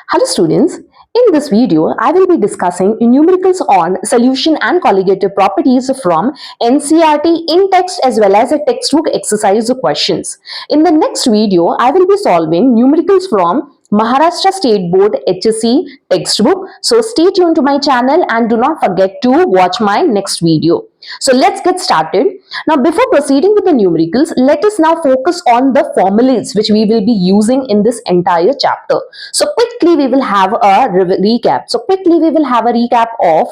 Hello students, in this video I will be discussing numericals on solution and colligative properties from NCERT in text as well as a textbook exercise questions. In the next video I will be solving numericals from Maharashtra State Board HSC textbook. So stay tuned to my channel and do not forget to watch my next video. So let's get started. Now before proceeding with the numericals, let us now focus on the formulas which we will be using in this entire chapter. So quickly we will have a recap. So quickly we will have a recap of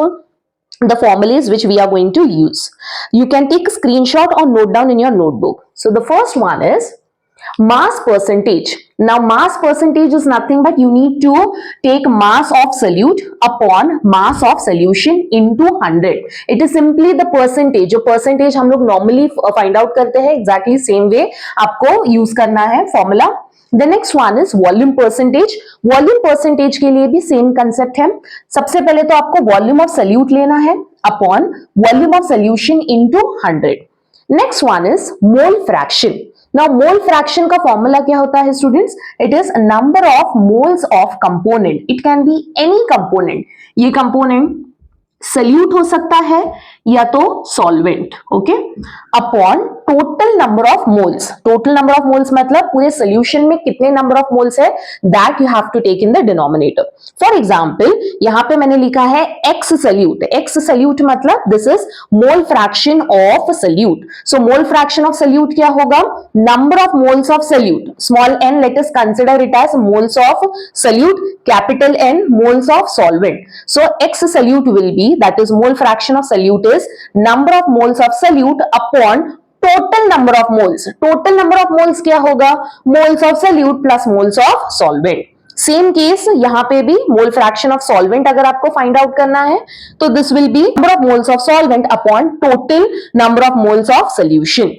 the formulas which we are going to use. You can take a screenshot or note down in your notebook. So the first one is mass percentage. Now mass percentage is nothing but you need to take mass of solute upon mass of solution into 100. It is simply the percentage. जो percentage हम लोग normally find out करते हैं, exactly same way आपको use करना है formula. The next one is volume percentage. Volume percentage के लिए भी same concept है. सबसे पहले तो आपको volume of solute लेना है upon volume of solution into 100. Next one is mole fraction. Now mole fraction का formula क्या होता है students? It is number of moles of component. It can be any component. ये component solute हो सकता है या तो solvent, okay? Upon total number of moles. Total number of moles मतलब पूरे solution में कितने number of moles है that you have to take in the denominator. For example, यहाँ पे मैंने लिखा है X solute. X solute मतलब this is mole fraction of solute. So mole fraction of solute क्या होगा? Number of moles of solute. Small n, let us consider it as moles of solute. Capital N, moles of solvent. So X solute will be, that is mole fraction of solute is number of moles of solute upon total number of moles. Total number of moles क्या होगा? Moles of solute plus moles of solvent. Same case यहाँ पे भी मोल fraction of solvent अगर आपको find out करना है तो this will be number of moles of solvent upon total number of moles of solution.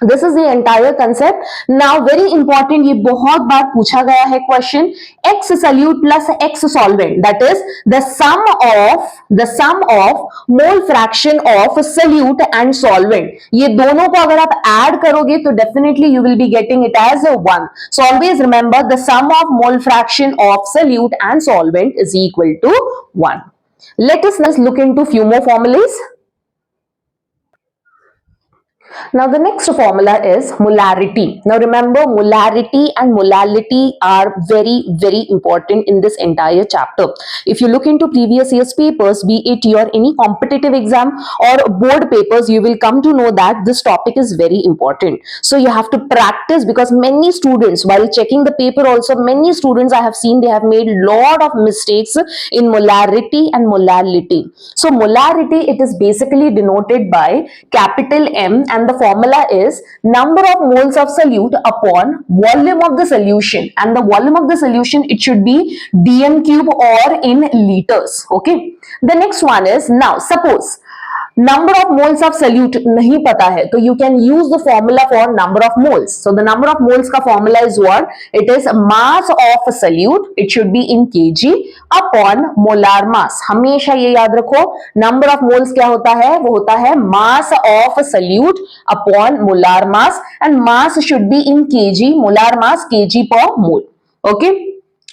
This is the entire concept. Now very important, ये बहुत बार पूछा गया है question, X solute plus X solvent, that is the sum of mole fraction of solute and solvent. ये दोनों को अगर आप add करोगे तो definitely you will be getting it as a 1. So always remember the sum of mole fraction of solute and solvent is equal to 1. Let us now look into few more formulas. Now the next formula is molarity. Now remember, molarity and molality are very, very important in this entire chapter. If you look into previous year's papers, be it your any competitive exam or board papers, you will come to know that this topic is very important. So you have to practice, because many students, while checking the paper also, many students I have seen, they have made lot of mistakes in molarity and molality. So molarity, it is basically denoted by capital M, and the formula is number of moles of solute upon volume of the solution, and the volume of the solution, it should be dm cube or in liters. Okay, the next one is, now suppose number of moles of solute नहीं पता है तो you can use the formula for number of moles. So the number of moles का formula is what? It is mass of solute, it should be in kg upon molar mass. हमेशा ये याद रखो, number of moles क्या होता है? वो होता है mass of solute upon molar mass, and mass should be in kg, molar mass kg per mole. Okay,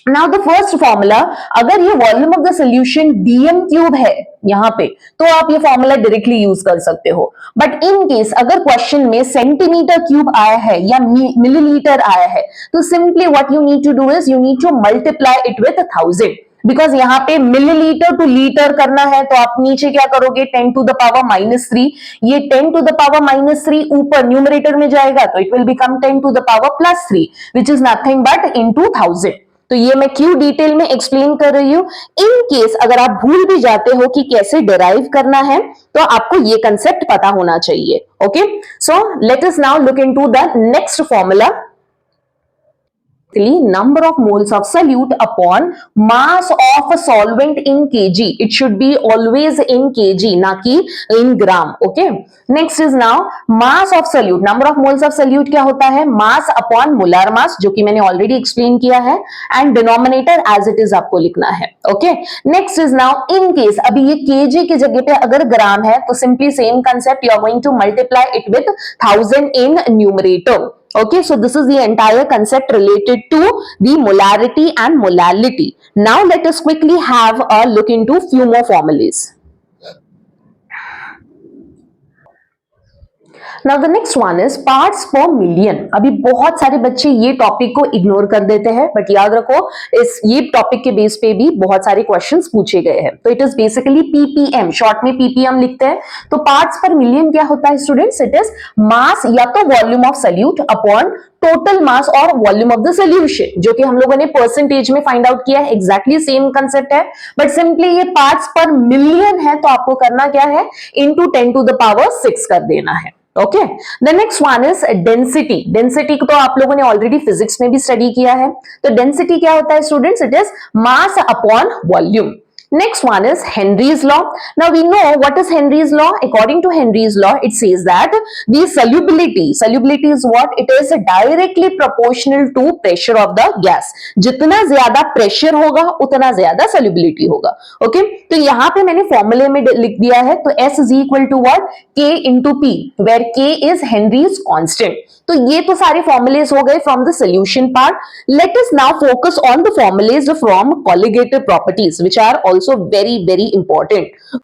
now the first formula, अगर ये volume of the solution dm cube है यहाँ पे तो आप ये फॉर्मूला डायरेक्टली यूज कर सकते हो. बट इन केस अगर क्वेश्चन में सेंटीमीटर क्यूब आया है या मिलीलीटर आया है तो simply what you need to do is you need to multiply it with 1000, because यहाँ पे मिलीलीटर टू लीटर करना है तो आप नीचे क्या करोगे 10 to the power -3. ये 10 to the power -3 ऊपर न्यूमरेटर में जाएगा तो it will become 10 to the power +3 which is nothing but into 1000. तो ये मैं क्यों डिटेल में एक्सप्लेन कर रही हूं. इन केस अगर आप भूल भी जाते हो कि कैसे डिराइव करना है तो आपको ये कंसेप्ट पता होना चाहिए. Okay, so let us now look into the next formula. Number of moles of solute upon mass of a solvent in kg. It should be always in kg, ना कि in gram. Okay. Next is now mass of solute. Number of moles of solute क्या होता है? Mass upon molar mass, जो कि मैंने already explain किया है, and denominator as it is आपको लिखना है. Okay. Next is now in case, अभी ये kg की जगह पे अगर ग्राम है तो simply same concept, you are going to multiply it with 1000 in numerator. Okay, so this is the entire concept related to the molarity and molality. Now let us quickly have a look into few more formulas. Now the next one is parts पर million. अभी बहुत सारे बच्चे ये topic को ignore कर देते हैं, बट याद रखो इस ये टॉपिक के बेस पे भी बहुत सारे क्वेश्चंस पूछे गए हैं। तो it is basically ppm, short में पीपीएम लिखते हैं। तो पार्ट्स पर मिलियन क्या होता है स्टूडेंट्स? इट इज मास या तो volume of solute upon total मास और वॉल्यूम ऑफ द सोल्यूशन, जो कि हम लोगों ने परसेंटेज में फाइंड आउट किया है। एग्जैक्टली सेम कंसेप्ट है, बट सिंपली ये पार्ट्स पर मिलियन है तो आपको करना क्या है? इनटू 10 टू द पावर 6 कर देना है। Okay, the next one is density. Density को तो आप लोगों ने ऑलरेडी फिजिक्स में भी स्टडी किया है। तो डेंसिटी क्या होता है students? It is mass upon volume. Next one is Henry's law. Now we know what is Henry's law. According to Henry's law, it says that the solubility is what? It is directly proportional to pressure of the gas. जितना ज्यादा pressure होगा उतना ज्यादा solubility होगा। Okay, तो यहाँ पे मैंने फॉर्मूले में लिख दिया है। तो S is equal to what? K into P, where K is Henry's constant. तो ये तो सारे फॉर्मुलेज हो गए from the solution part. Let us now focus on the formulas from colligative properties which are also very very important.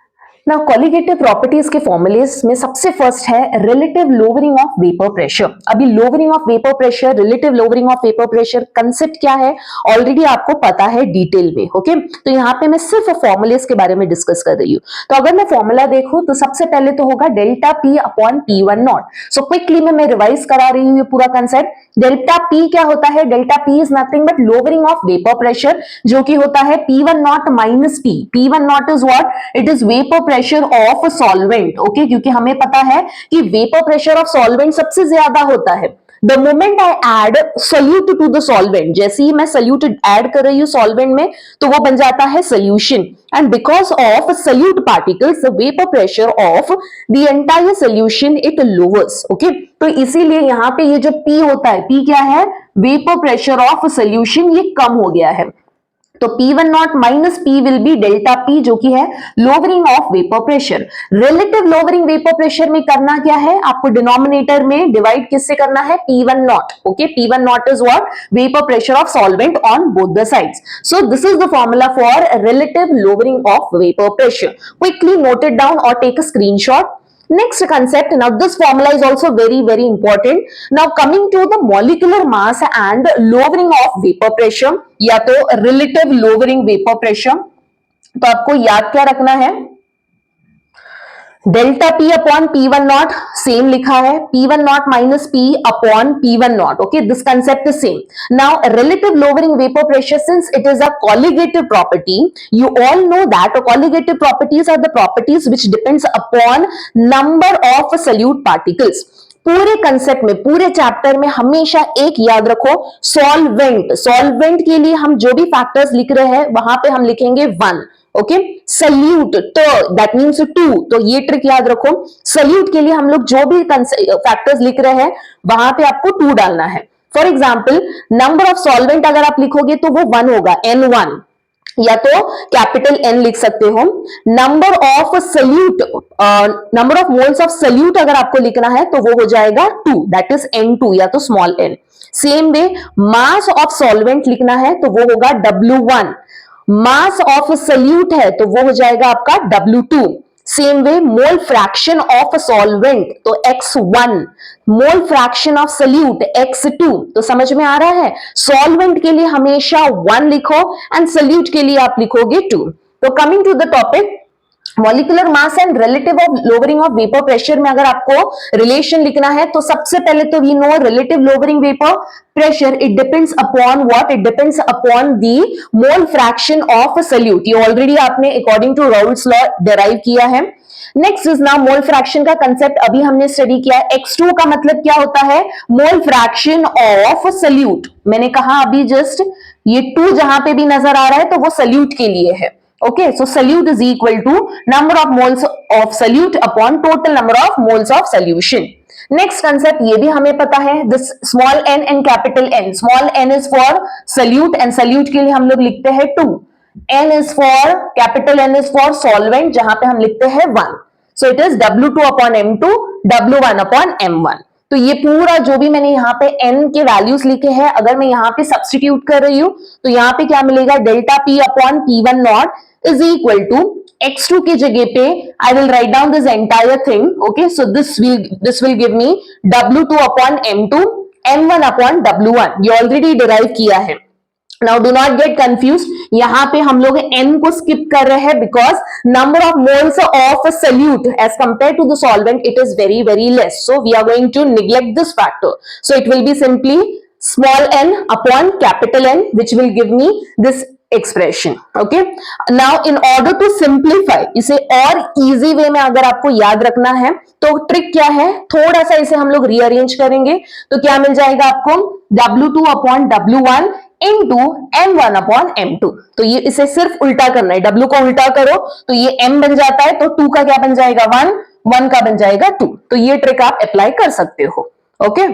Now colligative properties के formulas में सबसे first है relative lowering of vapour pressure. अभी lowering of vapour pressure, relative lowering of vapour pressure concept क्या है already आपको पता है डिटेल में। ओके, तो यहाँ पे मैं सिर्फ फॉर्मुलेज के बारे में डिस्कस कर रही हूँ। तो अगर मैं फॉर्मूला देखूं तो सबसे पहले तो होगा delta P upon P1 not. So quickly मैं रिवाइज करा रही हूँ ये पूरा कंसेप्ट। डेल्टा पी क्या होता है? Delta P is nothing but lowering of vapour pressure, जो कि होता है P1 not minus P. P1 not is what? It is vapour pressure of solvent. Okay, क्योंकि हमें पता है कि वेपर प्रेशर ऑफ सॉल्वेंट सबसे ज्यादा होता है the moment I add solute to the solvent. जैसे ही मैं सोल्यूट ऐड कर रही हूँ सॉल्वेंट में तो वो बन जाता है solution, and because of solute particles the vapour pressure of the entire solution it lowers. Okay, तो इसीलिए यहाँ पे ये जो P होता है, P क्या है? वेपर प्रेशर ऑफ सोल्यूशन, ये कम हो गया है। तो P1 not minus P will be delta P, जो कि है lowering of vapour pressure. Relative lowering vapour pressure में करना क्या है आपको? डिनोमिनेटर में डिवाइड किससे करना है? P1 naught. Okay, P1 not is what? Vapour pressure of solvent on both the sides. So this is the formula for relative lowering of vapour pressure. Quickly note it down और take a screenshot. Next concept, now this formula is also very important. Now coming to the molecular mass and lowering of vapor pressure या तो relative lowering vapor pressure, तो आपको याद क्या रखना है? Delta P upon P1 not same लिखा है, P1 not minus P upon P1 naught. Okay, this concept is same. Now relative lowering vapour pressure, since it is a colligative property, you all know that colligative properties are the properties which depends upon number of solute particles। पूरे concept में, पूरे chapter में हमेशा एक याद रखो, solvent, solvent के लिए हम जो भी फैक्टर्स लिख रहे हैं वहां पे हम लिखेंगे 1। ओके, सल्यूट तो दैट मीन्स 2, तो ये ट्रिक याद रखो। सल्यूट के लिए हम लोग जो भी फैक्टर्स लिख रहे हैं वहां पे आपको 2 डालना है। For example number of solvent अगर आप लिखोगे तो वो 1 होगा, N1, या तो कैपिटल N लिख सकते हो। Number of solute, number of moles of salute अगर आपको लिखना है तो वो हो जाएगा 2, दैट इज N2 या तो small n। Same way mass of solvent लिखना है तो वो होगा W1। मास ऑफ सल्यूट है तो वो हो जाएगा आपका W2। Same way mole fraction of solvent तो X1, mole fraction of solute X2। तो समझ में आ रहा है, सॉल्वेंट के लिए हमेशा 1 लिखो एंड सल्यूट के लिए आप लिखोगे 2। तो coming to the topic molecular mass and relative of lowering of vapour pressure में अगर आपको रिलेशन लिखना है तो सबसे पहले तो we know relative lowering vapour pressure it depends upon what? It depends upon the mole fraction of solute. ये ऑलरेडी आपने according to Raoult's law derive किया है। Next is now mole fraction का कंसेप्ट अभी हमने स्टडी किया है। X2 का मतलब क्या होता है? मोल फ्रैक्शन ऑफ सल्यूट। मैंने कहा अभी जस्ट ये 2 जहां पे भी नजर आ रहा है तो वो सल्यूट के लिए है। Okay, so solute is equal to number of moles of solute upon total number of moles of solution. Next concept ये भी हमें पता है, this small n and capital N. Small n is for solute and solute के लिए हम लोग लिखते हैं 2. N is for capital N is for solvent जहां पे हम लिखते हैं 1. So it is W2 upon M2, W1 upon M1. तो ये पूरा जो भी मैंने यहाँ पे n के वैल्यूज लिखे हैं, अगर मैं यहाँ पे सब्सटीट्यूट कर रही हूं तो यहाँ पे क्या मिलेगा, delta P upon P1 not is equal to x2 की जगह पे I will write down this entire thing, okay, so this will give me W2 upon M2 M1 upon W1, ये ऑलरेडी डिराइव किया है। Now do not get confuse, यहाँ पे हम लोग n को स्किप कर रहे हैं because number of moles of solute as compare to the solvent it is very very less, so we are going to neglect this factor, so it will be simply small n upon capital N which will give me this expression, okay. Now in order to simplify, इसे और easy way में अगर आपको याद रखना है तो trick क्या है, थोड़ा सा इसे हम लोग रीअरेंज करेंगे तो क्या मिल जाएगा आपको, W2 upon W1 into M1 upon M2, तो ये इसे सिर्फ उल्टा करना है, W को उल्टा करो तो ये M बन जाता है, तो 2 का क्या बन जाएगा 1, 1 का बन जाएगा 2, तो ये ट्रिक आप अप्लाई कर सकते हो, okay.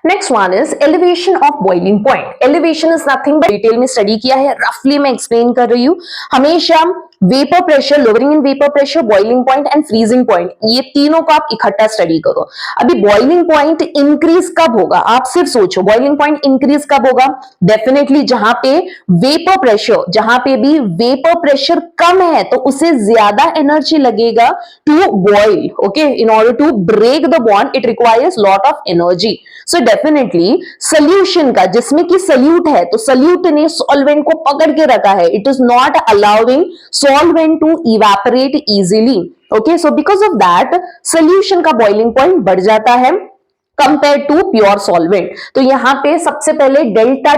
Next one is elevation of boiling point. Elevation is nothing but, detail में स्टडी किया है, रफली मैं एक्सप्लेन कर रही हूं, हमेशा vapour pressure, lowering in vapour pressure, boiling point and freezing point, ये तीनों को आप इकट्ठा स्टडी करो। अभी बॉइलिंग पॉइंट इंक्रीज कब होगा, आप सिर्फ सोचो बॉइलिंग पॉइंट इंक्रीज कब होगा, डेफिनेटली जहां पे वेपर प्रेशर, जहां पे भी वेपर प्रेशर कम है तो उसे ज्यादा एनर्जी लगेगा to boil, okay, in order to break the bond it requires lot of energy, so definitely solution का, जिसमें कि सल्यूट है तो सल्यूट ने सॉल्वेंट को पकड़ के रखा है, it is not allowing solvent to evaporate easily, okay, so because of that solution का boiling point बढ़ जाता है कंपेयर टू प्योर सॉल्वेंट। तो यहाँ पे सबसे पहले डेल्टा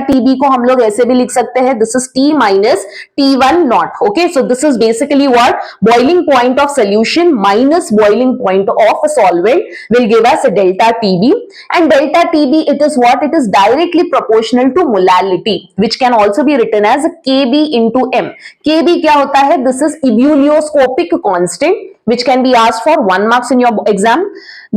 टीबी को हम लोग ऐसे भी लिख सकते हैं, this is T minus T1 naught, okay, so this is basically what, boiling point of solution minus boiling point of solvent will give us delta TB, and delta TB it is what, it is directly proportional to molality which can also be written as Kb into M। Kb क्या होता है, this is ebullioscopic constant which can be asked for 1 marks in your exam।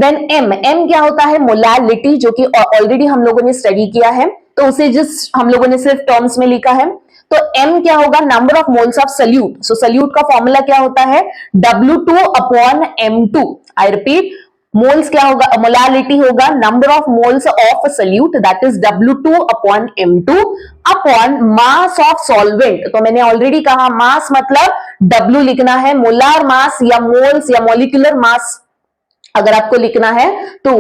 then M क्या होता है, molality, जो कि already हम लोगों ने स्टडी किया है, तो उसे जिस हम लोगों ने सिर्फ टर्म्स में लिखा है, तो M क्या होगा, number of moles of solute, so solute का फॉर्मूला क्या होता है, W2 upon M2, I repeat, moles क्या होगा, मोलैलिटी होगा number of moles of solute that is W2 upon M2 upon mass of solvent, तो मैंने ऑलरेडी कहा मास मतलब W लिखना है, मोलार मास या मोल्स या मॉलिक्यूलर मास अगर आपको लिखना है तो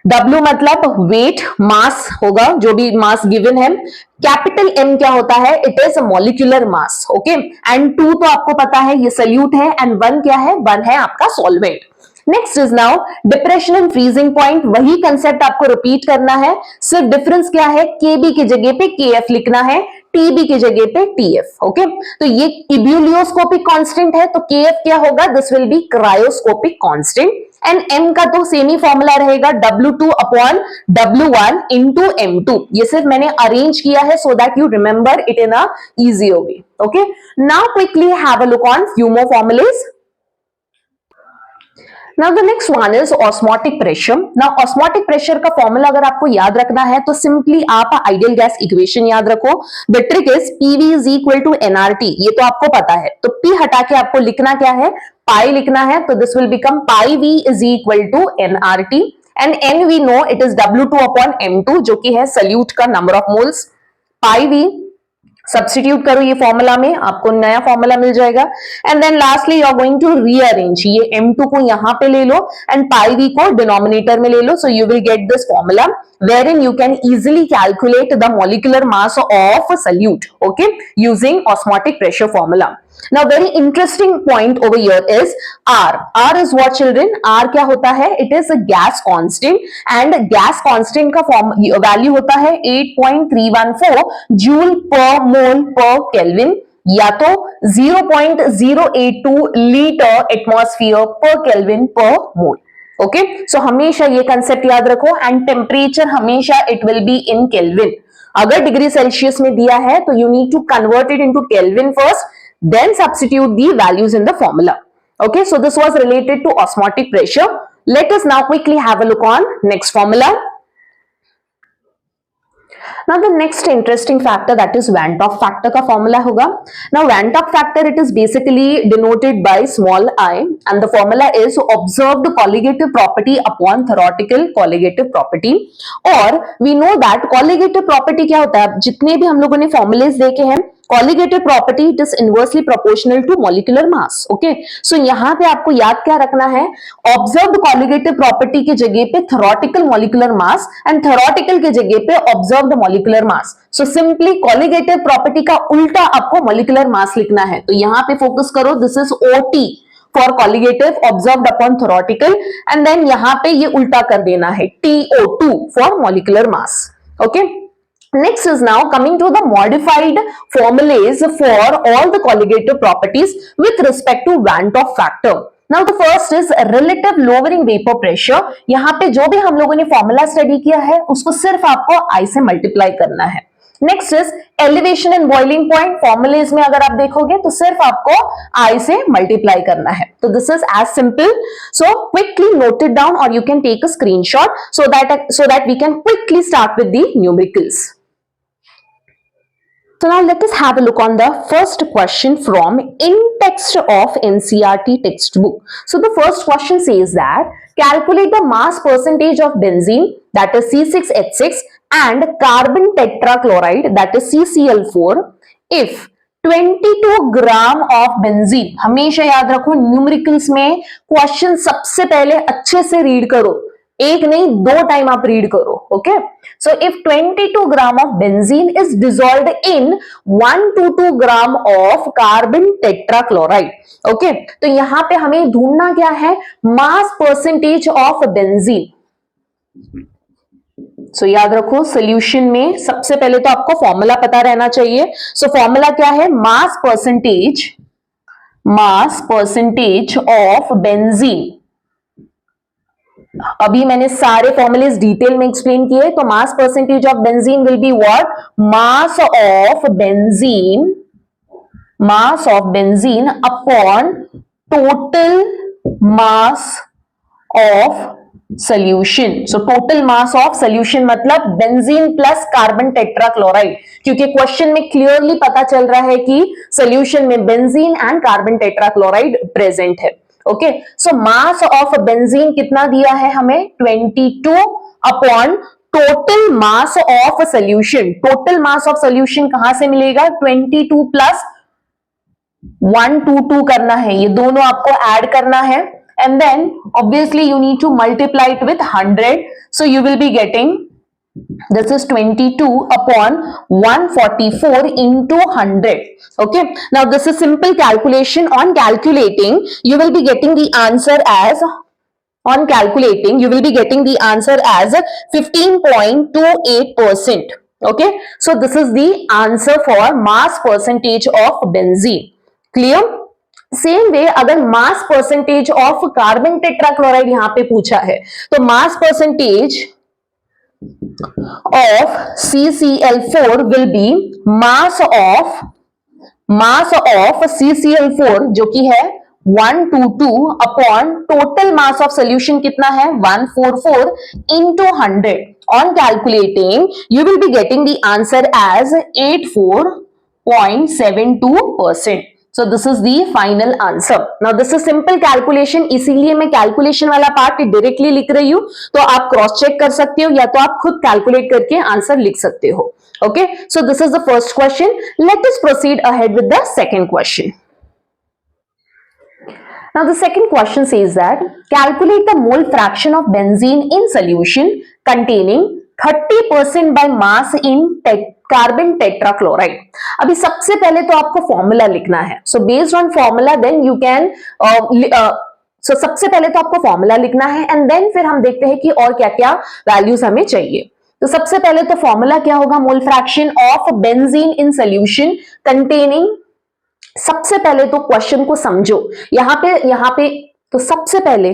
W मतलब वेट, मास होगा जो भी मास गिवन है, कैपिटल M क्या होता है, it is molecular mass, okay, and 2 तो आपको पता है ये सल्यूट है, एंड 1 क्या है, 1 है आपका solvent. Next is now depression and freezing point, वही कंसेप्ट आपको रिपीट करना है, सिर्फ डिफरेंस क्या है, Kb की जगह पे Kf लिखना है, Tb की जगह पे Tf, ओके, तो ये इब्यूलियोस्कोपिक कांस्टेंट है तो Kf क्या होगा, this will be cryoscopic constant, and M का तो सेम ही फॉर्मूला रहेगा W2 upon W1 into M2, ये सिर्फ मैंने अरेंज किया है so that you remember it in a easy way, okay. Now quickly have a look on few more formulas. Now the next one is osmotic pressure। Now osmotic pressure का formula अगर आपको याद रखना है तो simply आप ideal gas equation याद रखो, the trick is PV is equal to nRT, ये तो आपको पता है, तो P हटा के आपको लिखना क्या है, पाई लिखना है, तो this will become pi V is equal to nRT, and N we know it is W2 upon M2 जो कि है सल्यूट का number of moles, pi V substitute करो ये फॉर्मूला में, आपको नया फॉर्मूला मिल जाएगा, and then lastly you are going to rearrange, ये M2 को यहां पे ले लो एंड पाई V को डिनोमिनेटर में ले लो, so you will get this formula wherein you can easily calculate the molecular mass of solute, okay, using osmotic pressure formula। Now very interesting point over here is R। R is what children? R क्या होता है? It is a gas constant and gas constant का form value होता है 8.314 joule पर मोल पर kelvin, या तो 0.082 लीटर एटमॉस्फेयर पर केल्विन पर मोल, ओके, सो हमेशा ये कंसेप्ट याद रखो, एंड टेम्परेचर हमेशा it will be in kelvin, अगर डिग्री सेल्सियस में दिया है तो you need to convert it into kelvin first, then substitute the values in the formula, okay, so this was related to osmotic pressure। Let us now quickly have a look on next formula। Now the next interesting factor, that is Van 't Hoff factor का formula होगा. Now Van 't Hoff factor, it is basically denoted by small I and the formula is observed colligative property upon theoretical colligative property. और we know that colligative property क्या होता है, जितने भी हम लोगों ने formulas देखे हैं, colligative property it is inversely proportional to molecular mass. Okay, so यहाँ पे आपको याद क्या रखना है, observed colligative property की जगह पे theoretical molecular mass and theoretical की जगह पे observed molecular mass. So simply colligative property का उल्टा आपको molecular mass लिखना है. तो यहाँ पे focus करो, this is OT for colligative observed upon theoretical and then यहाँ पे ये उल्टा कर देना है TO2 for molecular mass. Okay. Next is now coming to the modified formulas for all the colligative properties with respect to Van 't Hoff factor. Now the first is relative lowering vapor pressure. यहाँ पे जो भी हम लोगों ने formula study किया है उसको सिर्फ आपको I से मल्टीप्लाई करना है. Next is elevation and boiling point. Formulas में अगर आप देखोगे तो सिर्फ आपको I से मल्टीप्लाई करना है. तो this is as simple. So quickly note it down और you can take a screenshot so that we can quickly start with the numericals. So now let us have a look on the first question from in-text of NCERT textbook. So the first question says that calculate the mass percentage of benzene, that is C6H6, and carbon tetrachloride, that is CCl4, if 22 gram of benzene. हमेशा याद रखो numericals में question सबसे पहले अच्छे से read करो, एक नहीं 2 टाइम आप रीड करो. Okay, so if 22 gram of benzene is dissolved in 122 gram of carbon tetrachloride. Okay, तो यहां पे हमें ढूंढना क्या है, मास परसेंटेज ऑफ बेंजीन. सो याद रखो सॉल्यूशन में सबसे पहले तो आपको फॉर्मूला पता रहना चाहिए. सो फॉर्मूला क्या है, मास परसेंटेज ऑफ बेंजीन. अभी मैंने सारे फॉर्मुलेस डिटेल में एक्सप्लेन किए. तो mass percentage of benzene will be what, mass of benzene upon total mass of solution. So total mass of solution मतलब बेंजीन प्लस कार्बन टेट्राक्लोराइड, क्योंकि क्वेश्चन में clearly पता चल रहा है कि सोल्यूशन में benzene and carbon tetrachloride present है. Okay, so mass of benzene कितना दिया है हमें, 22 upon total mass of solution. Total mass of solution कहां से मिलेगा, 22 प्लस 122 करना है, ये दोनों आपको ऐड करना है. And then obviously you need to multiply it with 100. So you will be getting, this is 22 upon 144 into 100. Okay, now this is simple calculation. On calculating you will be getting the answer as, on calculating you will be getting the answer as 15.28%. Okay, so this is the answer for mass percentage of benzene. Clear? Same way अगर mass percentage of carbon tetrachloride यहां पे पूछा है तो mass percentage of CCl4 will be mass of CCl4 जो कि है 122 upon total mass of solution कितना है 144 into 100. On calculating you will be getting the answer as 84.72%. So this is the final answer. Now this is simple calculation, इसीलिए मैं calculation वाला part directly लिख रही हूं. तो आप क्रॉस चेक कर सकते हो या तो आप खुद कैलकुलेट करके आंसर लिख सकते हो. Okay, so this is the first question. Let us proceed ahead with the second question. Now the second question says that calculate the mole fraction of benzene in solution containing 30% by mass in carbon tetrachloride. अभी सबसे पहले तो आपको formula लिखना है. So based on formula then you can, so सबसे पहले तो आपको फॉर्मूला लिखना है एंड देन फिर हम देखते हैं कि और क्या क्या वैल्यूज हमें चाहिए. तो सबसे पहले तो फॉर्मूला क्या होगा, मोल fraction of benzene in solution containing. सबसे पहले तो क्वेश्चन को समझो. यहां पे तो सबसे पहले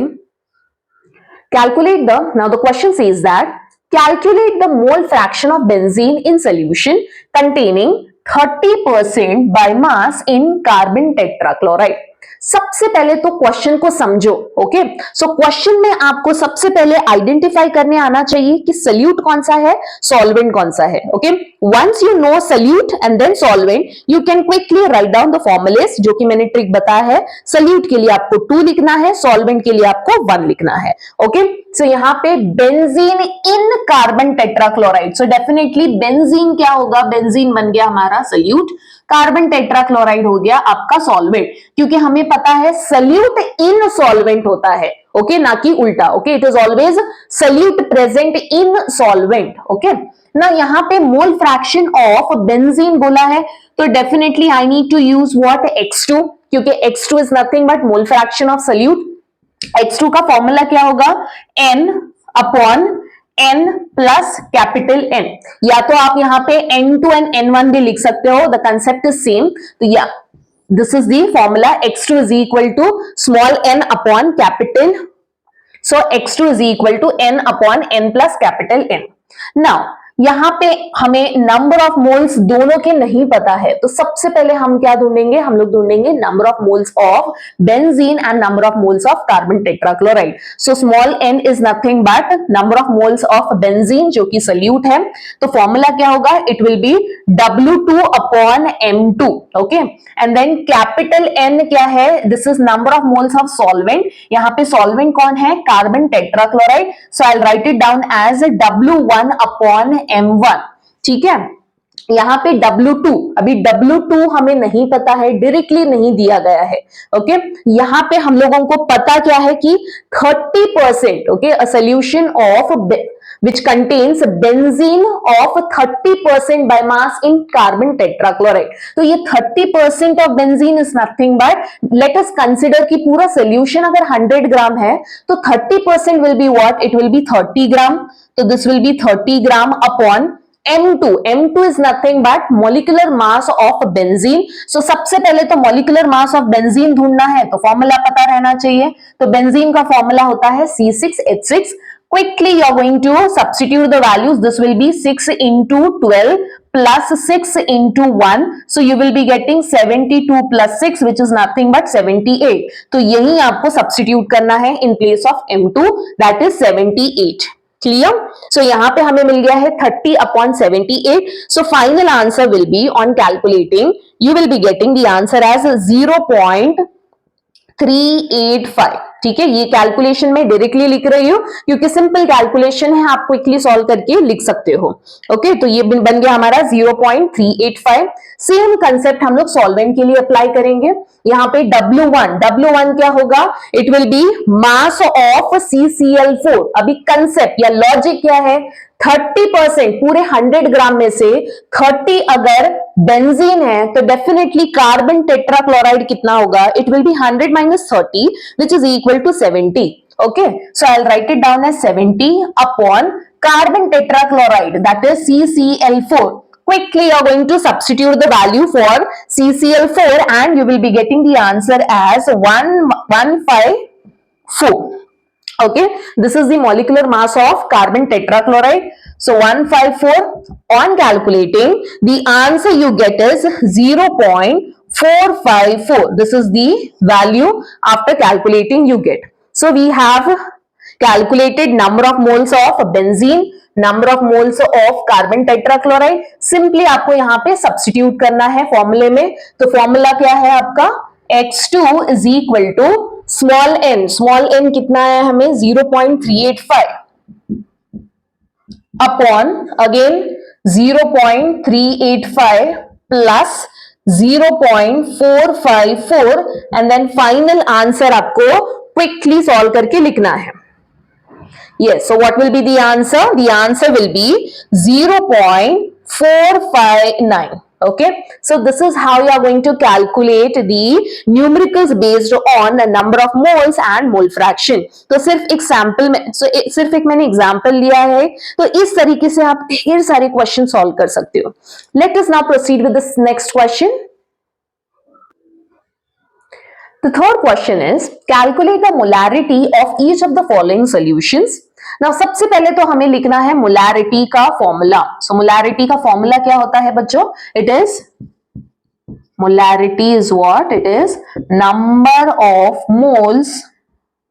calculate the, now the question says that calculate the mole fraction of benzene in solution containing 30% by mass in carbon tetrachloride. सबसे पहले तो क्वेश्चन को समझो। ओके, सो क्वेश्चन में आपको सबसे पहले आइडेंटिफाई करने आना चाहिए कि सल्यूट कौन सा है, सॉल्वेंट कौन सा है। Okay, once you know solute and then solvent, you can quickly write down the formulas, जो कि मैंने ट्रिक बताया है। सल्यूट के लिए आपको 2 लिखना है, सॉल्वेंट के लिए आपको 1 लिखना है। ओके, सो यहाँ पे benzene in carbon tetrachloride, so definitely benzene क्या होगा, बेंजीन बन गया हमारा सल्यूट, कार्बन टेट्राक्लोराइड हो गया आपका सॉल्वेंट, क्योंकि हमें पता है सल्यूट इन सॉल्वेंट होता है। ओके, ना कि उल्टा। Okay, it is always solute present in solvent. Okay ना, यहाँ पे मोल फ्रैक्शन ऑफ बेंजीन बोला है, तो definitely I need to use what, X2, क्योंकि X2 is nothing but mole fraction of solute. X2 का फॉर्मूला क्या होगा, N upon N plus capital N, या तो आप यहाँ पे N2 एंड N1 भी लिख सकते हो, द कंसेप्ट इज सेम। तो या this is the formula, X2 is equal to small n upon capital, so X2 is equal to N upon N plus capital N। Now यहाँ पे हमें number of moles दोनों के नहीं पता है, तो सबसे पहले हम क्या ढूंढेंगे, हम लोग ढूंढेंगे number of moles of benzene and number of moles of carbon tetrachloride. So small n is nothing but number of moles of benzene, जो कि सल्यूट है। तो फॉर्मूला क्या होगा, it will be W2 upon M2। Okay, and then capital N क्या है, this is number of moles of solvent. यहाँ पे सॉल्वेंट कौन है, carbon tetrachloride, so I will write it down as W1 upon M1। ठीक है, यहाँ पे W2, अभी W2 हमें नहीं पता है, डायरेक्टली नहीं दिया गया है। ओके, यहाँ पे हम लोगों को पता क्या है कि 30%, okay, a solution of which contains benzene of 30% by mass in carbon tetrachloride। तो ये 30% of benzene is nothing but, let us consider कि पूरा solution अगर 100 ग्राम है तो 30% will be what, it will be 30 ग्राम। तो this will be 30 gram upon M2, M2 is nothing but molecular mass of benzene। so सबसे पहले तो molecular mass of benzene ढूंढना है, तो फॉर्मूला पता रहना चाहिए। तो बेंजीन का फॉर्मूला होता है C6H6। quickly you are going to substitute the values, this will be 6 into 12 plus 6 into 1, so you will be getting 72 plus 6 which is nothing but 78। तो यही आपको substitute करना है in place of M2, that is 78। Clear, so यहाँ पे हमें मिल गया है 30 अपॉन 78। सो final answer will be, on calculating you will be getting the answer as 0.385। ठीक है, ये कैलकुलेशन में डायरेक्टली लिख रही हूं क्योंकि सिंपल कैलकुलेशन है, आप क्विकली सॉल्व करके लिख सकते हो। ओके, तो ये बन गया हमारा 0.385। सेम कंसेप्ट हम लोग सॉल्वेंट के लिए अप्लाई करेंगे। यहाँ पे W1 क्या होगा, it will be mass of CCl4। अभी कंसेप्ट या लॉजिक क्या है, 30% पूरे 100 ग्राम में से 30 अगर बेंजीन है तो डेफिनेटली कार्बन टेट्राक्लोराइड कितना होगा, it will B 100 minus 30 which is equal to 70। okay, so I'll write it down as 70 upon carbon tetrachloride, that is CCl4। quickly you are going to substitute the value for CCl4 and you will be getting the answer as 154। okay, this is the molecular mass of carbon tetrachloride, so 154। on calculating the answer you get is 0.454, this is the value after calculating you get। so we have calculated number of moles of benzene, number of moles of carbon tetrachloride। simply आपको यहाँ पे substitute करना है फॉर्मूले में। तो formula क्या है आपका, X2 is equal to small n कितना है हमें, 0.385 upon again 0.385 plus 0.454 and then final answer आपको क्विकली सॉल्व करके लिखना है। Yes, so what will be the answer? The answer will be 0.459। okay, so this is how you are going to calculate the numericals based on the number of moles and mole fraction। तो सिर्फ एक sample में, सिर्फ एक मैंने example लिया है, तो इस तरीके से आप ढेर सारे क्वेश्चन सॉल्व कर सकते हो। Late us now proceed with the next question. The third question is calculate the molarity of each of the following solutions। Now सबसे पहले तो हमें लिखना है मोलैरिटी का फॉर्मूला। सो मोलैरिटी का फॉर्मूला क्या होता है बच्चों, it is Molarity is what? It is number of moles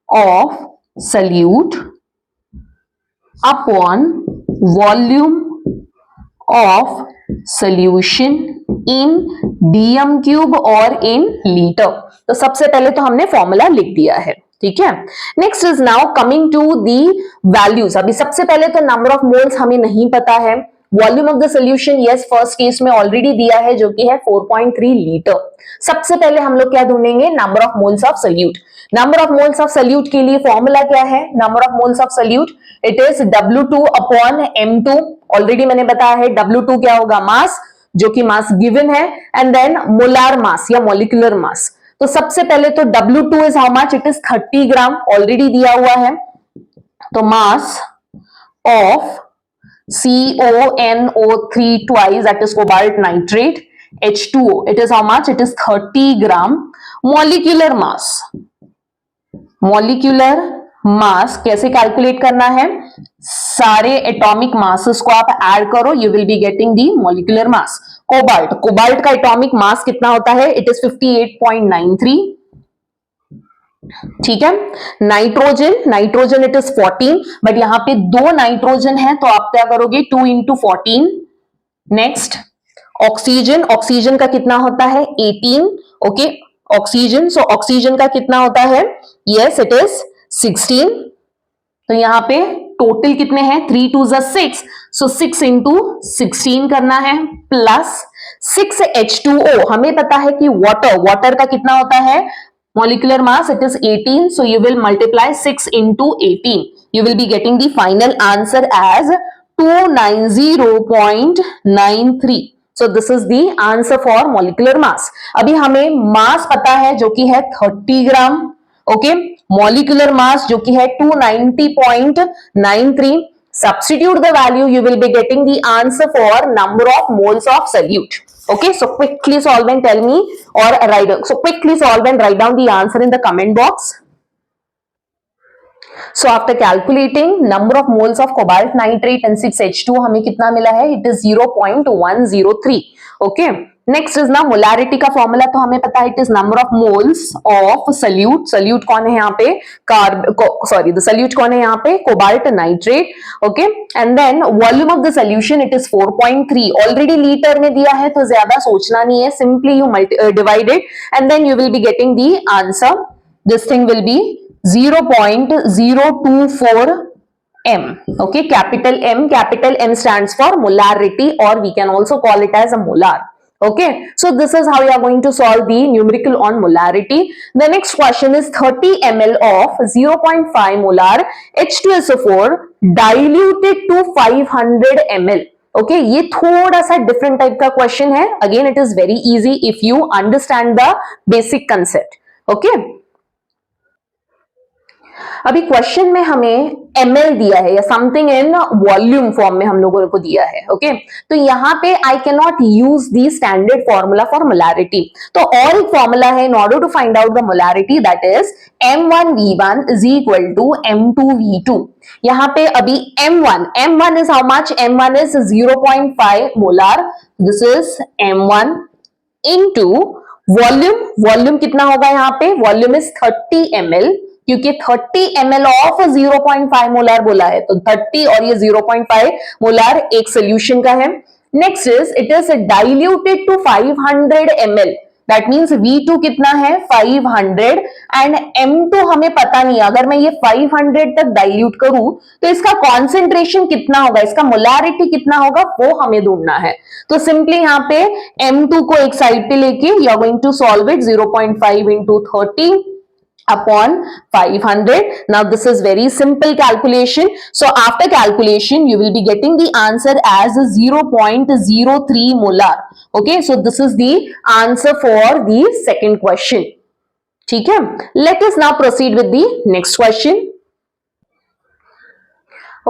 of solute upon volume of solution in dm cube और in liter। तो सबसे पहले तो हमने फॉर्मूला लिख दिया है, ठीक है। Next is now coming to the values. अभी सबसे पहले तो नंबर ऑफ मोल्स हमें नहीं पता है। Volume of the solution yes first case में ऑलरेडी दिया है जो कि है 4.3 लीटर। सबसे पहले हम लोग क्या ढूंढेंगे? Number of moles of solute. Number of moles of solute के लिए फॉर्मूला क्या है? Number of moles of solute it is W2 upon M2। Already मैंने बताया है W2 क्या होगा? मास, जो कि मास गिवन है, एंड देन मोलार मास या मॉलिक्यूलर मास। तो सबसे पहले तो W2 is how much? It is 30 gram, already दिया हुआ है। तो mass of CONO3 twice, that is cobalt nitrate, H2O, it is how much? It is 30 gram। molecular mass, molecular mass कैसे कैलकुलेट करना है? सारे एटॉमिक मासेस को आप ऐड करो, you will be getting the molecular mass. Cobalt, cobalt का atomic mass कितना होता है? इट इज 58.93, ठीक है। Nitrogen, nitrogen it is 14, but यहां पे दो नाइट्रोजन है तो आप क्या करोगे? 2 into 14। नेक्स्ट ऑक्सीजन, ऑक्सीजन का कितना होता है? 18, ओके। ऑक्सीजन, सो ऑक्सीजन का कितना होता है? Yes it is 16। तो यहां पे टोटल कितने हैं? 3 2 6, सो 6 into 16 करना है, प्लस 6H2O। हमें पता है कि वाटर, वाटर का कितना होता है? molecular mass it is 18, so you will multiply 6 into 18, you will be getting the final answer as 290.93। so this is the answer for molecular mass। अभी हमें mass पता है जो कि है 30 ग्राम, ओके। molecular mass जो कि है 290.93। substitute the value, you will be getting the answer for number of moles of solute। okay, so quickly solve and tell me, or write, so quickly solve and write down the answer in the comment box। so after calculating number of moles of cobalt nitrate and 6H2 हमें कितना मिला है? it is 0.103, okay। Next is ना molarity का formula तो हमें पता है, it is number of moles of solute. Solute कौन है यहाँ पे? द सल्यूट कौन है यहाँ पे? Cobalt nitrate, okay. And then volume of the solution it is 4.3, already litre में दिया है तो ज्यादा सोचना नहीं है, simply you divided and then you will be getting the answer. This thing will be 0.024 M, okay, capital M stands for molarity, or we can also call it as a molar, okay। so this is how you are going to solve the numerical on molarity। the next question is 30 ml of 0.5 molar H2SO4 diluted to 500 ml, okay। ये थोड़ा सा different type का question है, again it is very easy if you understand the basic concept, okay. अभी question में हमें ml दिया है या समथिंग इन वॉल्यूम फॉर्म में हम लोगों को दिया है, ओके। तो यहाँ पे I can not use the standard formula for molarity, तो और एक फॉर्मूला है in order to find out the molarity, that is M1V1 is equal to M2V2। यहाँ पे अभी M1 is how much? M1 is 0.5 molar, this is M1 into volume कितना होगा यहाँ पे? वॉल्यूम इज 30 ml, क्योंकि 30 ml ऑफ 0.5 मोलार बोला है, तो 30 और ये 0.5 मोलार एक सोल्यूशन का है। Next is it is diluted to 500 ml, that means V2 कितना है? 500, एंड M2 हमें पता नहीं है। अगर मैं ये 500 तक डाइल्यूट करूं तो इसका कॉन्सेंट्रेशन कितना होगा, इसका मोलारिटी कितना होगा, वो हमें ढूंढना है। तो सिंपली यहाँ पे M2 को एक साइड पे लेके you are going to solve it, 0.5 into 30 upon 500। now this is very simple calculation, so after calculation you will be getting the answer as 0.03 molar, okay। so this is the answer for the second question, ठीक है। let us now proceed with the next question।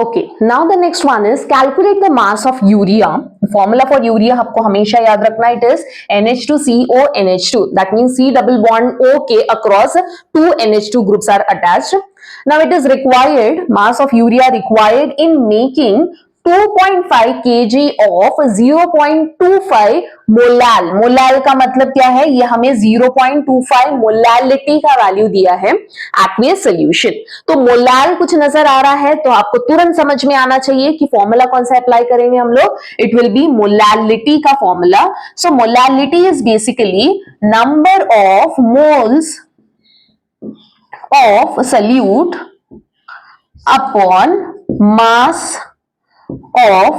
okay, now the next one is calculate the mass of urea। formula for urea आपको हमेशा याद रखना, it is NH2CO NH2, that means C double bond OK across two NH2 groups are attached। now it is required, mass of urea required in making 2.5 kg of 0.25 molal. Molal का मतलब क्या है, ये हमें 0.25 मोलालिटी का value दिया है aqueous solution. तो मोलाल कुछ नजर आ रहा है तो आपको तुरंत समझ में आना चाहिए कि फॉर्मूला कौन सा अप्लाई करेंगे हम लोग, इट विल बी मोलालिटी का formula. So molality is basically number of moles of solute upon mass of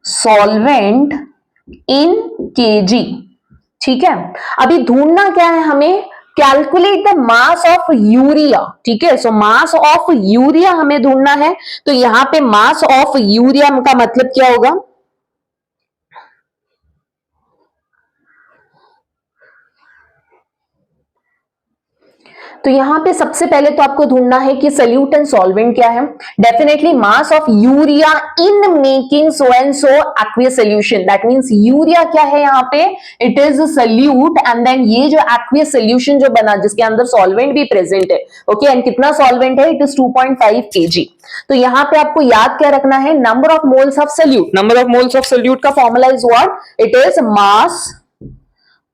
solvent in KG. ठीक है, अभी ढूंढना क्या है हमें, calculate the mass of urea. ठीक है, सो मास ऑफ यूरिया हमें ढूंढना है। तो यहां पे मास ऑफ यूरिया का मतलब क्या होगा, तो यहां पे सबसे पहले तो आपको ढूंढना है कि सल्यूट एंड सॉल्वेंट क्या है। Definitely mass of urea in making so and so aqueous solution, that means urea क्या है यहाँ पे, it is solute and then ये जो एक्वियस सोल्यूशन जो बना जिसके अंदर सॉल्वेंट भी प्रेजेंट है, ओके, एंड कितना सॉल्वेंट है, इट इज 2.5 kg। तो यहां पे आपको याद क्या रखना है, number of moles of solute. Number of moles of solute का formula is what, it is mass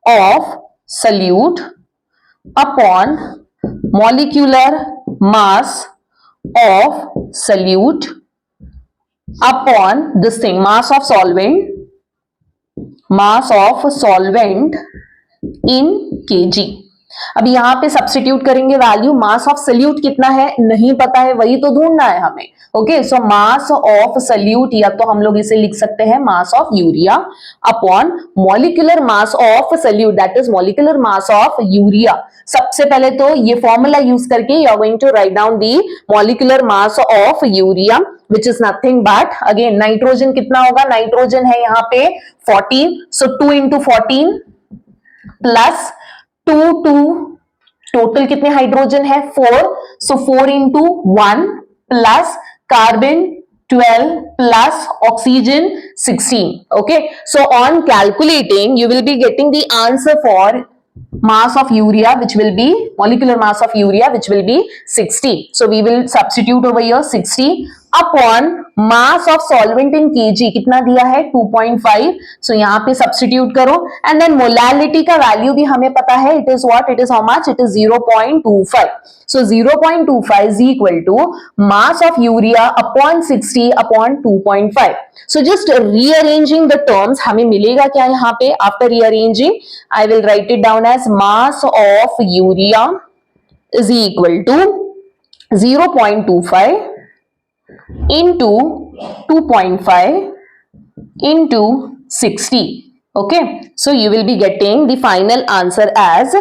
of solute upon molecular mass of solute upon this thing, mass of solvent in kg। अब यहां पे substitute करेंगे value, mass of salute कितना है नहीं पता है, वही तो ढूंढना है हमें। Okay, so mass of solute, या तो हम लोग इसे लिख सकते हैं mass of urea upon molecular mass of solute, that is molecular mass of urea. सबसे पहले तो ये फॉर्मूला यूज करके you are going to write down the molecular mass of urea which is nothing but again nitrogen कितना होगा, nitrogen है यहाँ पे 14, so 2 into 14 प्लस 2 टोटल कितने हाइड्रोजन है 4, so 4 into 1 plus carbon 12 plus oxygen 16. Okay, so on calculating you will be getting the answer for mass of urea which will be molecular mass of urea which will be 60. So we will substitute over here 60 upon mass of solvent in kg कितना दिया है 2.5. So यहाँ पे substitute करो and then molality का value भी हमें पता है, it is what, it is how much, it is 0.25. So 0.25 is equal to mass of urea upon 60 upon 2.5. So just rearranging the terms हमें मिलेगा क्या यहाँ पे, after rearranging I will write it down as mass of urea is equal to 0.25 into 2.5 into 60. Okay, so you will be getting the final answer as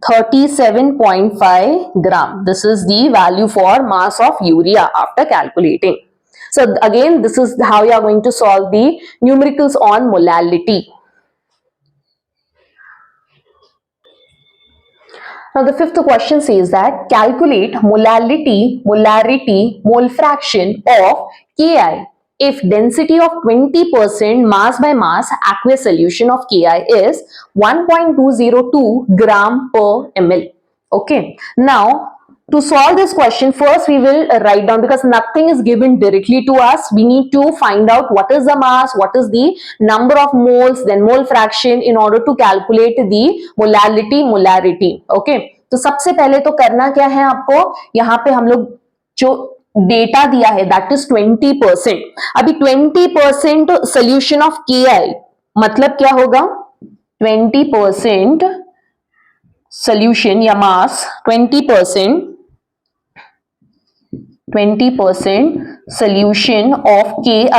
37.5 gram. This is the value for mass of urea after calculating. So again, this is how you are going to solve the numericals on molality. Now the fifth question says that calculate molality, molarity, mole fraction of Ki if density of 20% mass by mass aqueous solution of Ki is 1.202 gram per ml. Okay, now to solve this question, first we will write down, because nothing is given directly to us, we need to find out what is the mass, what is the number of moles, then mole fraction in order to calculate the molality, molarity. Okay, तो सबसे पहले तो करना क्या है आपको, यहाँ पे हम लोग जो डेटा दिया है दैट इज 20%। अभी 20% सोल्यूशन ऑफ KI मतलब क्या होगा, 20% सोल्यूशन या मास 20% solution of Ki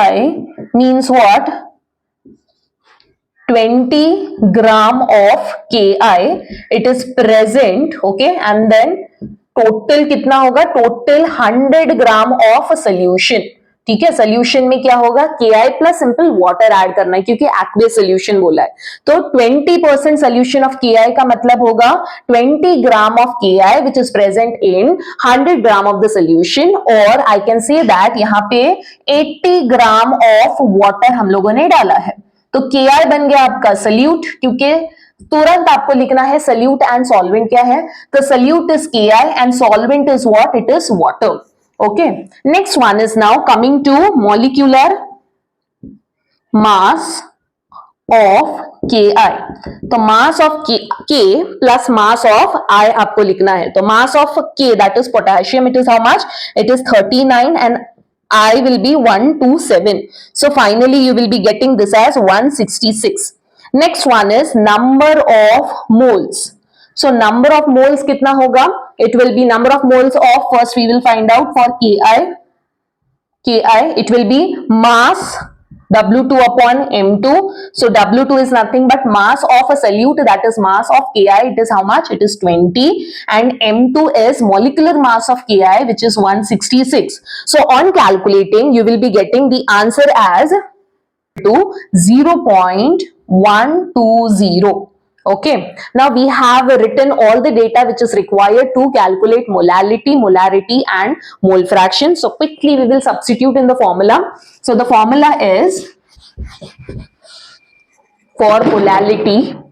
means what, 20 gram of Ki it is present. Okay, and then total कितना होगा, total 100 gram of solution. ठीक है, सोल्यूशन में क्या होगा, Ki plus simple water add करना है क्योंकि एक्वियस सोल्यूशन बोला है। तो 20% सोल्यूशन ऑफ Ki का मतलब होगा 20 gram of Ki which is present in 100 gram of the solution, और आई कैन से दैट यहाँ पे 80 ग्राम ऑफ वाटर हम लोगों ने डाला है। तो Ki बन गया आपका सोल्यूट, क्योंकि तुरंत आपको लिखना है सोल्यूट एंड सॉल्वेंट क्या है, तो solute is Ki and solvent is what, it is water. Okay, next one is now coming to molecular mass of Ki. तो mass of K plus mass of I आपको लिखना है. तो mass of K, that is potassium, it is how much? It is 39 and I will be 127. So finally you will be getting this as 166. Next one is number of moles. So number of moles कितना होगा? It will be number of moles of, first we will find out for Ki. It will be mass W2 upon M2. So W2 is nothing but mass of a solute, that is mass of Ki. It is how much? It is 20. And M2 is molecular mass of Ki, which is 166. So on calculating, you will be getting the answer as 0.120. Okay, now we have written all the data which is required to calculate molarity and mole fraction. So quickly we will substitute in the formula. So the formula is, for molarity,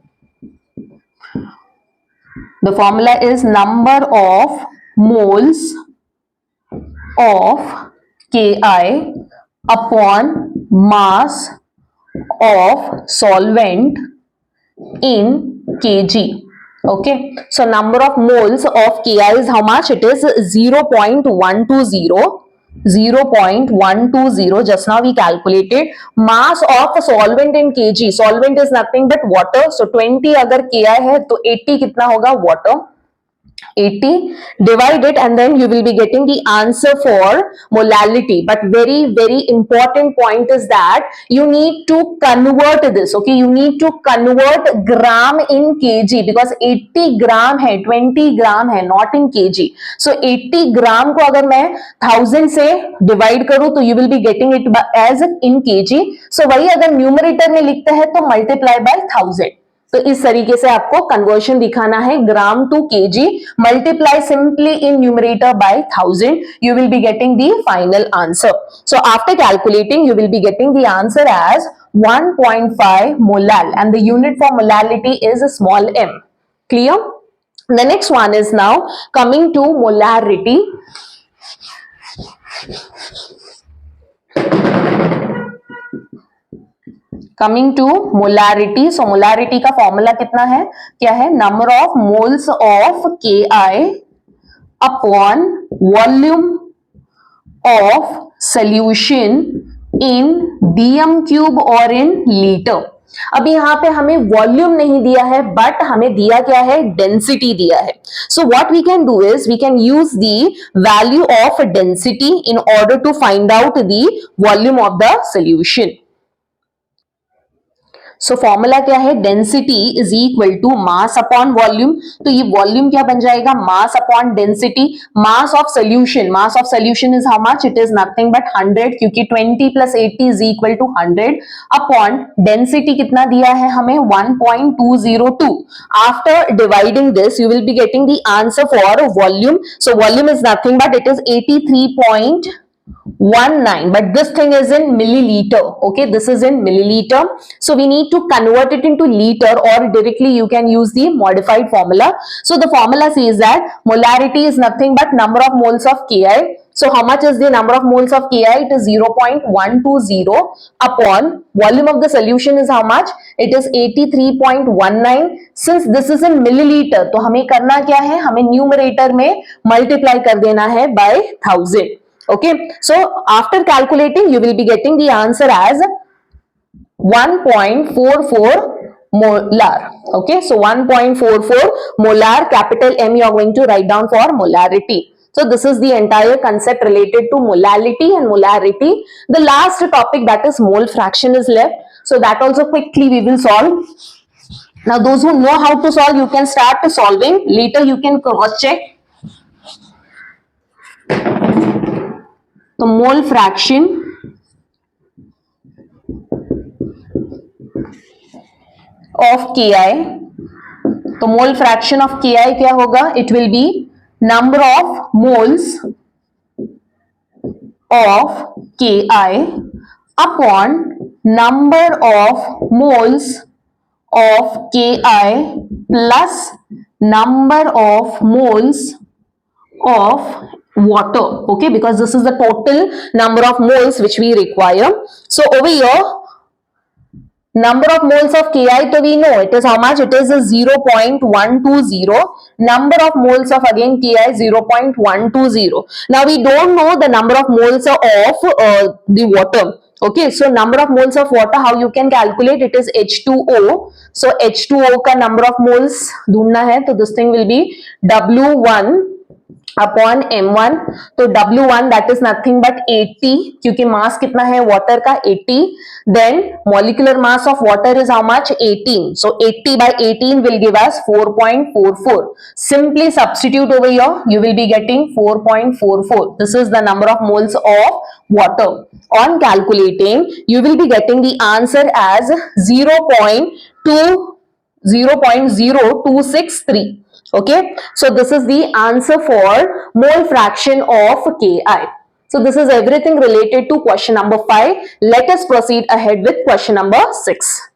the formula is number of moles of Ki upon mass of solvent in kg. Okay, so number of moles of Ki is how much? It is 0.120. 0.120. Just now we calculated. Mass of solvent in kg. Solvent is nothing but water. So 20 अगर Ki है तो 80 कितना होगा? Water. 80, divide it, and then you will be getting the answer for molality. But very important point is that you need to convert this. Okay, you need to convert gram in kg, because 80 gram है, 20 gram है, not in kg. So 80 gram को अगर मैं 1000 से divide करूं तो you will be getting it as in kg. So वही अगर न्यूमरेटर में लिखते हैं तो multiply by 1000. तो इस तरीके से आपको कन्वर्शन दिखाना है, gram to kg, multiply simply in numerator by 1000, you will be getting the final answer. So after calculating, you will be getting the answer as 1.5 molal, and the unit for molality is a small m. Clear? The next one is now coming to molarity. Coming to molarity, so molarity का formula कितना है? क्या है? Number of moles of Ki upon volume of solution in dm cube और in litre. अब यहाँ पे हमें वॉल्यूम नहीं दिया है, बट हमें दिया क्या है? डेंसिटी दिया है. So what we can do is we can use the value of density in order to find out the volume of the solution. So formula क्या है? Density is equal to mass upon volume. तो ये volume क्या बन जाएगा? Mass upon density. Mass of solution is how much? It is nothing but 100, क्योंकि 20 plus 80 is equal to 100 upon density कितना दिया है हमें? 1.202. After dividing this you will be getting the answer for volume. So volume is nothing but it is 83.19, but this thing is in milliliter. Okay, this is in milliliter, so we need to convert it into liter, or directly you can use the modified formula. So the formula says that molarity is nothing but number of moles of Ki. So how much is the number of moles of Ki? It is 0.120 upon volume of the solution is how much? It is 83.19. Since this is in milliliter, तो हमें करना क्या है? हमें numerator में multiply कर देना है by 1000. Okay, so after calculating you will be getting the answer as 1.44 molar. Okay, so 1.44 molar, capital M you are going to write down for molarity. So this is the entire concept related to molality and molarity. The last topic, that is mole fraction, is left, so that also quickly we will solve. Now those who know how to solve, you can start solving. Later you can cross check. तो मोल fraction of Ki, तो मोल fraction of Ki क्या होगा? It will B number of moles of Ki upon number of moles of Ki plus number of moles of water. Okay, because this is the total number of moles which we require. So over here Number of moles of Ki, so we know it is how much? It is 0.120. Number of moles of again Ki 0.120. Now we don't know the number of moles of the water. Okay, so number of moles of water, how you can calculate? It is H2O. So H2O का number of moles ढूंढना है, तो this thing will be W1 upon m1. तो W1 that is nothing but 80, क्योंकि मास कितना है water का 80. Then molecular mass of water is how much? 18. So 80 by 18 will give us 4.44. Simply substitute over here, you will be getting 4.44. This is the number of moles of water. On calculating, you will be getting the answer as 0.0263. Okay, so this is the answer for mole fraction of Ki. So this is everything related to question number 5. Let us proceed ahead with question number 6.